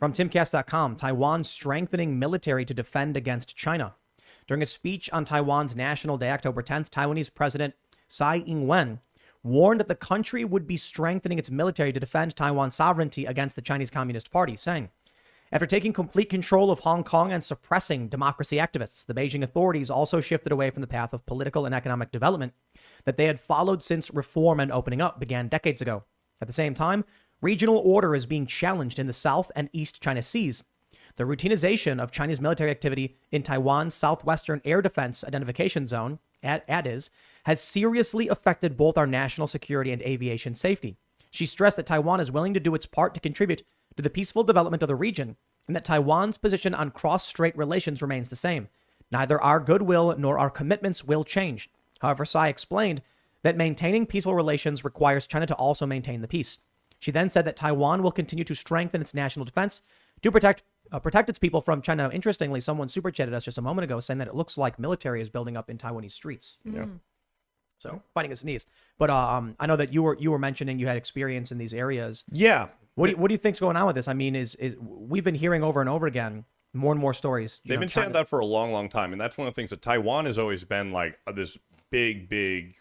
From timcast.com, Taiwan strengthening military to defend against China. During a speech on Taiwan's National Day, October 10th, Taiwanese President Tsai Ing-wen warned that the country would be strengthening its military to defend Taiwan's sovereignty against the Chinese Communist Party, saying, after taking complete control of Hong Kong and suppressing democracy activists, the Beijing authorities also shifted away from the path of political and economic development that they had followed since reform and opening up began decades ago. At the same time, regional order is being challenged in the South and East China Seas. The routinization of Chinese military activity in Taiwan's Southwestern Air Defense Identification Zone, ADIZ, has seriously affected both our national security and aviation safety. She stressed that Taiwan is willing to do its part to contribute to the peaceful development of the region, and that Taiwan's position on cross-strait relations remains the same. Neither our goodwill nor our commitments will change. However, Tsai explained that maintaining peaceful relations requires China to also maintain the peace. She then said that Taiwan will continue to strengthen its national defense to protect its people from China. Now, interestingly, someone super chatted us just a moment ago saying that it looks like military is building up in Taiwanese streets. Yeah. So fighting a sneeze. But I know that you were mentioning you had experience in these areas. Yeah. What do you think's going on with this? I mean, is we've been hearing over and over again more and more stories. They've been saying that for a long, long time, and that's one of the things that Taiwan has always been like this big,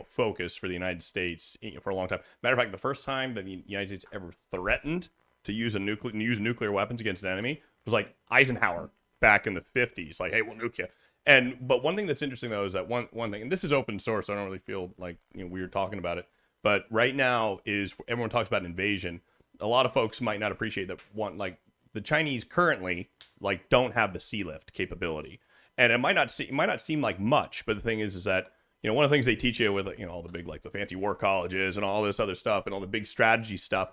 focus for the United States for a long time. Matter of fact, the first time that the United States ever threatened to use nuclear weapons against an enemy was like Eisenhower back in the 50s. Like, hey, we'll nuke you. But one thing that's interesting though is that one thing, and this is open source, so I don't really feel like weird talking about it. But right now is everyone talks about invasion. A lot of folks might not appreciate that the Chinese currently don't have the sea lift capability, and it might not seem like much, but the thing is that one of the things they teach you with all the big the fancy war colleges and all this other stuff and all the big strategy stuff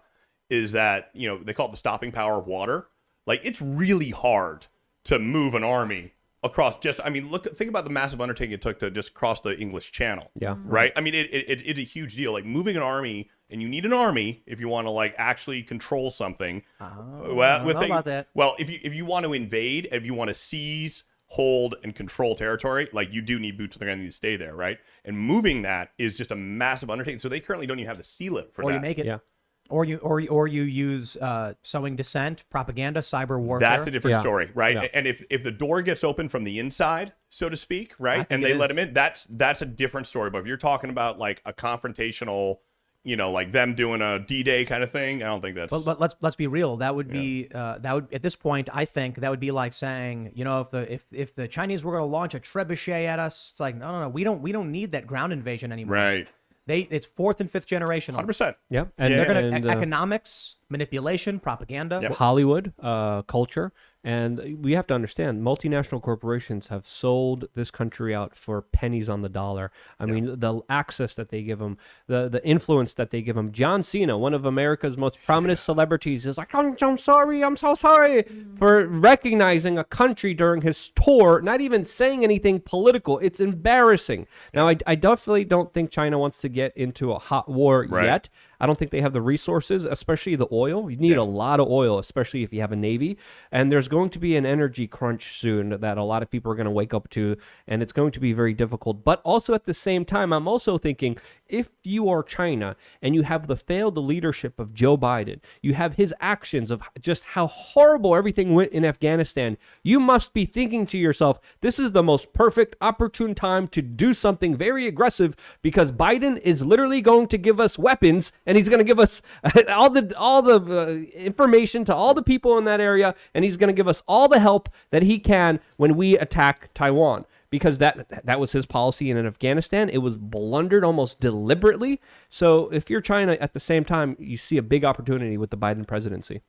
is that they call it the stopping power of water. Like, it's really hard to move an army across think about the massive undertaking it took to just cross the English Channel. Yeah. Right. I mean, it's a huge deal. Like, moving an army, and you need an army if you want to actually control something. About that. Well, if you want to invade, if you want to seize, hold, and control territory, you do need boots on the ground to stay there, right? And moving that is just a massive undertaking. So they currently don't even have the sea lift for that. Or you make it. Yeah. Or you use sowing dissent, propaganda, cyber warfare. That's a different story, right? Yeah. And if the door gets open from the inside, so to speak, right, and they let them in, that's a different story. But if you're talking about a confrontational, them doing a D-Day kind of thing, I don't think that's. But let's be real. That would be at this point, I think that would be like saying, if the Chinese were going to launch a trebuchet at us, it's like no, we don't need that ground invasion anymore. Right. It's fourth and fifth generation. 100%. Yeah. And they're going to economics, manipulation, propaganda. Yep. Hollywood, culture. And we have to understand, multinational corporations have sold this country out for pennies on the dollar. I mean, the access that they give them, the influence that they give them. John Cena, one of America's most prominent celebrities, is like, I'm so sorry for recognizing a country during his tour, not even saying anything political. It's embarrassing. Now, I definitely don't think China wants to get into a hot war yet. I don't think they have the resources, especially the oil. You need a lot of oil, especially if you have a navy. And there's going to be an energy crunch soon that a lot of people are going to wake up to, and it's going to be very difficult. But also at the same time, I'm also thinking, if you are China and you have the failed leadership of Joe Biden, you have his actions of just how horrible everything went in Afghanistan, you must be thinking to yourself, this is the most perfect, opportune time to do something very aggressive, because Biden is literally going to give us weapons, and he's going to give us all the information to all the people in that area, and he's going to give us all the help that he can when we attack Taiwan. Because that was his policy in Afghanistan. It was blundered almost deliberately. So if you're China, at the same time, you see a big opportunity with the Biden presidency.